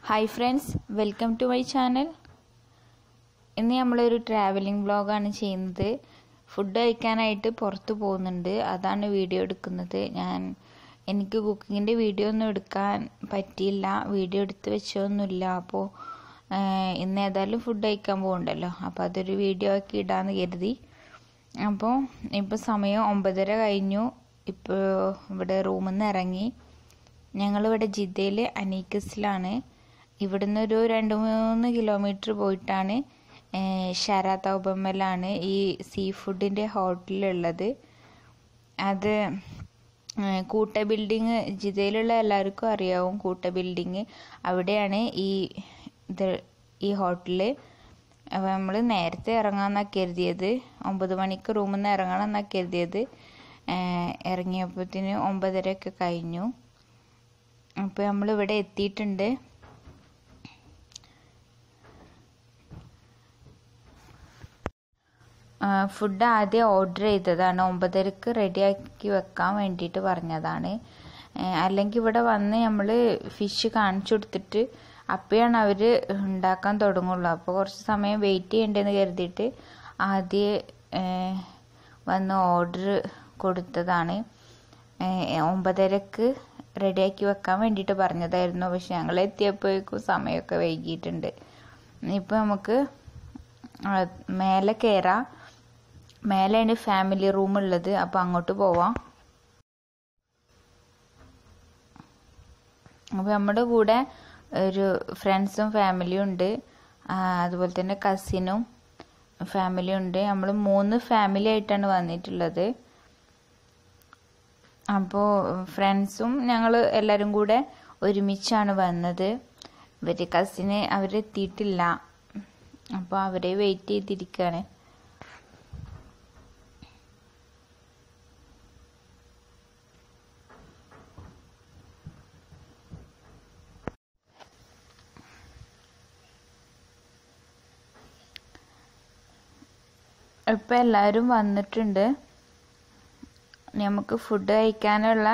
Hi friends, welcome to my channel. ഇന്ന് നമ്മളൊരു travelling വ്ളോഗാണ് ചെയ്യുന്നത്. ഫുഡ് കഴിക്കാനായിട്ട് പുറത്ത് പോകുന്നുണ്ട്, അതാണ് വീഡിയോ എടുക്കുന്നത്. എനിക്ക് കുക്കിങ്ങിൻ്റെ വീഡിയോ ഒന്നും എടുക്കാൻ പറ്റിയില്ല, വീഡിയോ എടുത്ത് വെച്ചൊന്നുമില്ല. അപ്പോൾ ഇന്ന് ഏതായാലും ഫുഡ് കഴിക്കാൻ പോകുന്നുണ്ടല്ലോ, അപ്പോൾ അതൊരു വീഡിയോ ആക്കി ഇടാമെന്ന് കരുതി. ഇപ്പോൾ സമയം 9:30 കഴിഞ്ഞു. ഇപ്പോൾ ഇവിടെ റൂമിൽ നിന്ന് ഇറങ്ങി. ഞങ്ങളിവിടെ ജിദ്ദയിൽ അനീക്കസിലാണ്. ഇവിടുന്ന് ഒരു 2-3 കിലോമീറ്റർ പോയിട്ടാണ് ഷാരാത്തൗബമ്മലാണ് ഈ സീ ഫുഡിൻ്റെ ഹോട്ടലുള്ളത്. അത് കൂട്ട ബിൽഡിങ്, ജിദ്ദയിലുള്ള എല്ലാവർക്കും അറിയാവും കൂട്ട ബിൽഡിങ്. അവിടെയാണ് ഈ ഹോട്ടല്. അപ്പോൾ നമ്മൾ നേരത്തെ ഇറങ്ങാമെന്നാണ് കരുതിയത്, 9 മണിക്ക് റൂമിൽ നിന്ന് ഇറങ്ങണം എന്നാണ് കരുതിയത്. ഇറങ്ങിയപ്പോഴത്തേന് 9:30 കഴിഞ്ഞു. അപ്പോൾ നമ്മളിവിടെ എത്തിയിട്ടുണ്ട്. ഫുഡ് ആദ്യം ഓർഡർ ചെയ്തതാണ്, 9:30 റെഡിയാക്കി വെക്കാൻ വേണ്ടിയിട്ട് പറഞ്ഞതാണ്. അല്ലെങ്കിൽ ഇവിടെ വന്ന് നമ്മൾ ഫിഷ് കാണിച്ചു കൊടുത്തിട്ട് അപ്പോഴാണ് അവർ ഉണ്ടാക്കാൻ തുടങ്ങുള്ളൂ. അപ്പോൾ കുറച്ച് സമയം വെയിറ്റ് ചെയ്യേണ്ടതെന്ന് കരുതിയിട്ട് ആദ്യം വന്ന് ഓർഡർ കൊടുത്തതാണ്. 9:30 റെഡിയാക്കി വെക്കാൻ വേണ്ടിയിട്ട് പറഞ്ഞതായിരുന്നു. പക്ഷെ ഞങ്ങൾ എത്തിയപ്പോഴേക്കും സമയമൊക്കെ വൈകിയിട്ടുണ്ട്. ഇപ്പോൾ നമുക്ക് മേലെ കയറാം. മേലെയാണ് ഫാമിലി റൂം ഉള്ളത്, അപ്പോൾ അങ്ങോട്ട് പോവാം. അപ്പോൾ നമ്മുടെ കൂടെ ഒരു ഫ്രണ്ട്സും ഫാമിലിയും ഉണ്ട്, അതുപോലെ തന്നെ കസിനും ഫാമിലിയും ഉണ്ട്. നമ്മൾ 3 ഫാമിലി ആയിട്ടാണ് വന്നിട്ടുള്ളത്. അപ്പോൾ ഫ്രണ്ട്സും ഞങ്ങൾ എല്ലാവരും കൂടെ ഒരുമിച്ചാണ് വന്നത്. കസിന് അവരെത്തിയിട്ടില്ല, അപ്പോൾ അവരെ വെയിറ്റ് ചെയ്തിരിക്കുകയാണ്. ഇപ്പം എല്ലാവരും വന്നിട്ടുണ്ട്. നമുക്ക് ഫുഡ് കഴിക്കാനുള്ള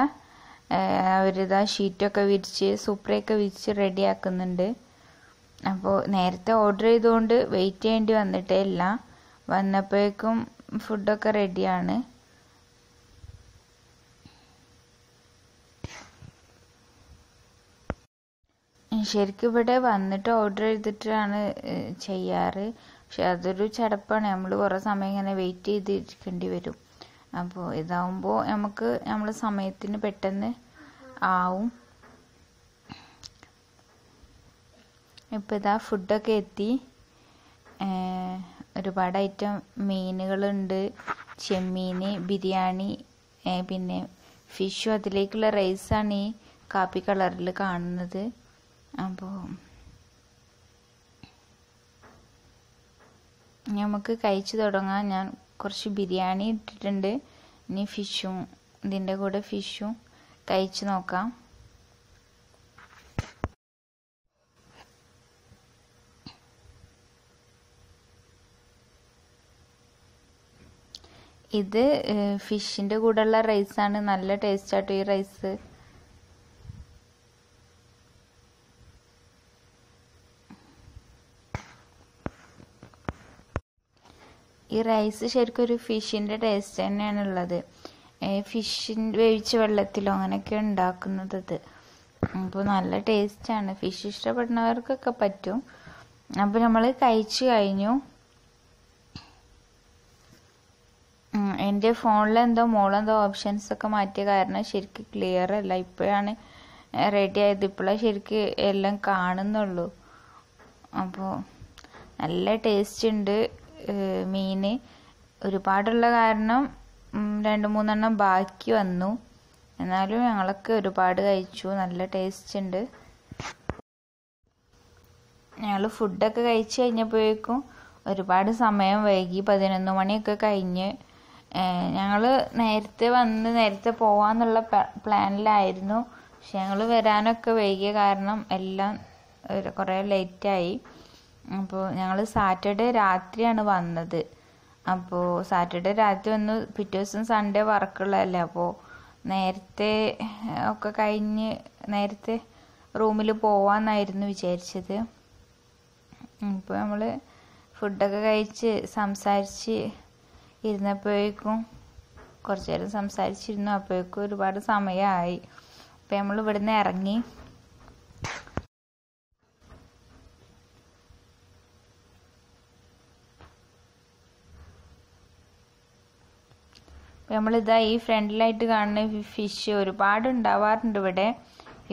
അവരിതാ ഷീറ്റൊക്കെ വിരിച്ച് സുപ്രയൊക്കെ വിരിച്ച് റെഡിയാക്കുന്നുണ്ട്. അപ്പോൾ നേരത്തെ ഓർഡർ ചെയ്തുകൊണ്ട് വെയിറ്റ് ചെയ്യേണ്ടി വന്നിട്ടേ ഇല്ല. വന്നപ്പോഴേക്കും ഫുഡൊക്കെ റെഡിയാണ്. ശരിക്കും ഇവിടെ വന്നിട്ട് ഓർഡർ ചെയ്തിട്ടാണ് ചെയ്യാറ്. പക്ഷെ അതൊരു ചടപ്പാണ്, നമ്മൾ കുറേ സമയം ഇങ്ങനെ വെയിറ്റ് ചെയ്തിരിക്കേണ്ടി വരും. അപ്പോൾ ഇതാവുമ്പോൾ നമുക്ക് നമ്മളെ സമയത്തിന് പെട്ടെന്ന് ആവും. ഇപ്പോൾ ഇതാ ഫുഡൊക്കെ എത്തി. ഒരുപാട് ഐറ്റം മീനുകളുണ്ട്, ചെമ്മീൻ, ബിരിയാണി, പിന്നെ ഫിഷും അതിലേക്കുള്ള റൈസാണ് ഈ കാപ്പി കളറിൽ കാണുന്നത്. അപ്പോൾ നമുക്ക് കഴിച്ചു തുടങ്ങാം. ഞാൻ കുറച്ച് ബിരിയാണി ഇട്ടിട്ടുണ്ട്, ഇനി ഫിഷും ഇതിൻ്റെ കൂടെ ഫിഷും കഴിച്ചു നോക്കാം. ഇത് ഫിഷിൻ്റെ കൂടെയുള്ള റൈസാണ്, നല്ല ടേസ്റ്റാട്ടോ ഈ റൈസ്. ഈ റൈസ് ശരിക്കും ഒരു ഫിഷിൻ്റെ ടേസ്റ്റ് തന്നെയാണ് ഉള്ളത്. വേവിച്ച വെള്ളത്തിലോ അങ്ങനെയൊക്കെ ഉണ്ടാക്കുന്നത് ഇത്. അപ്പോൾ നല്ല ടേസ്റ്റാണ്, ഫിഷ് ഇഷ്ടപ്പെടുന്നവർക്കൊക്കെ പറ്റും. അപ്പോൾ നമ്മൾ കഴിച്ചു കഴിഞ്ഞു. എൻ്റെ ഫോണിലെന്തോ മോളെന്തോ ഓപ്ഷൻസൊക്കെ മാറ്റിയ കാരണം ശരിക്കും ക്ലിയർ അല്ല. ഇപ്പോഴാണ് റെഡി ആയത്, ഇപ്പോഴാണ് ശരിക്കും എല്ലാം കാണുന്നുള്ളൂ. അപ്പോൾ നല്ല ടേസ്റ്റ് ഉണ്ട്. മീൻ ഒരുപാടുള്ള കാരണം 2-3 എണ്ണം ബാക്കി വന്നു, എന്നാലും ഞങ്ങളൊക്കെ ഒരുപാട് കഴിച്ചു. നല്ല ടേസ്റ്റ് ഉണ്ട്. ഞങ്ങൾ ഫുഡൊക്കെ കഴിച്ച് കഴിഞ്ഞപ്പോഴേക്കും ഒരുപാട് സമയം വൈകി, 11 മണിയൊക്കെ കഴിഞ്ഞ്. ഞങ്ങൾ നേരത്തെ വന്ന് നേരത്തെ പോവാന്നുള്ള പ്ലാനിലായിരുന്നു. പക്ഷെ ഞങ്ങൾ വരാനൊക്കെ വൈകിയ കാരണം എല്ലാം കുറേ ലേറ്റായി. അപ്പോൾ ഞങ്ങൾ സാറ്റർഡേ രാത്രിയാണ് വന്നത്. അപ്പോൾ സാറ്റർഡേ രാത്രി വന്ന് പിറ്റേ ദിവസം സൺഡേ വർക്കുള്ളതല്ലേ, അപ്പോൾ നേരത്തെ ഒക്കെ കഴിഞ്ഞ് നേരത്തെ റൂമിൽ പോവാന്നായിരുന്നു വിചാരിച്ചത്. ഇപ്പോൾ നമ്മൾ ഫുഡൊക്കെ കഴിച്ച് സംസാരിച്ച് ഇരുന്നപ്പോഴേക്കും കുറച്ച് നേരം സംസാരിച്ചിരുന്നു. അപ്പോഴേക്കും ഒരുപാട് സമയമായി. അപ്പോൾ നമ്മൾ ഇവിടുന്ന് ഇറങ്ങി. നമ്മളിതാ ഈ ഫ്രണ്ടിലായിട്ട് കാണുന്ന ഫിഷ് ഒരുപാട് ഉണ്ടാവാറുണ്ട് ഇവിടെ.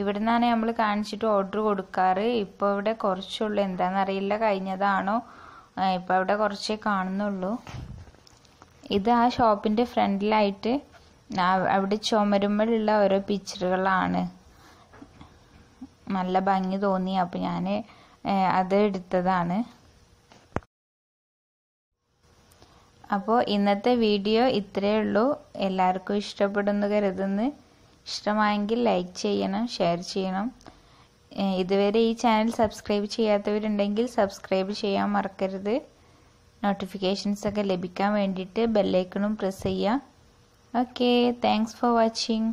ഇവിടെ നിന്നാണ് നമ്മൾ കാണിച്ചിട്ട് ഓർഡർ കൊടുക്കാറ്. ഇപ്പോൾ ഇവിടെ കുറച്ചുള്ളൂ, എന്താണെന്നറിയില്ല, കഴിഞ്ഞതാണോ. ഇപ്പോൾ അവിടെ കുറച്ചേ കാണുന്നുള്ളൂ. ഇത് ആ ഷോപ്പിൻ്റെ ഫ്രണ്ടിലായിട്ട് അവിടെ ചുമരുമ്മലുള്ള ഓരോ പിക്ചറുകളാണ്. നല്ല ഭംഗി തോന്നി, അപ്പോൾ ഞാൻ അത് എടുത്തതാണ്. അപ്പോൾ ഇന്നത്തെ വീഡിയോ ഇത്രയേ ഉള്ളൂ. എല്ലാവർക്കും ഇഷ്ടപ്പെടുന്നു കരുതുന്നു. ഇഷ്ടമായെങ്കിൽ ലൈക്ക് ചെയ്യണം, ഷെയർ ചെയ്യണം. ഇതുവരെ ഈ ചാനൽ സബ്സ്ക്രൈബ് ചെയ്യാത്തവരുണ്ടെങ്കിൽ സബ്സ്ക്രൈബ് ചെയ്യാൻ മറക്കരുത്. നോട്ടിഫിക്കേഷൻസ് ഒക്കെ ലഭിക്കാൻ വേണ്ടിയിട്ട് ബെല്ലൈക്കണും പ്രസ് ചെയ്യുക. Okay, thanks for watching.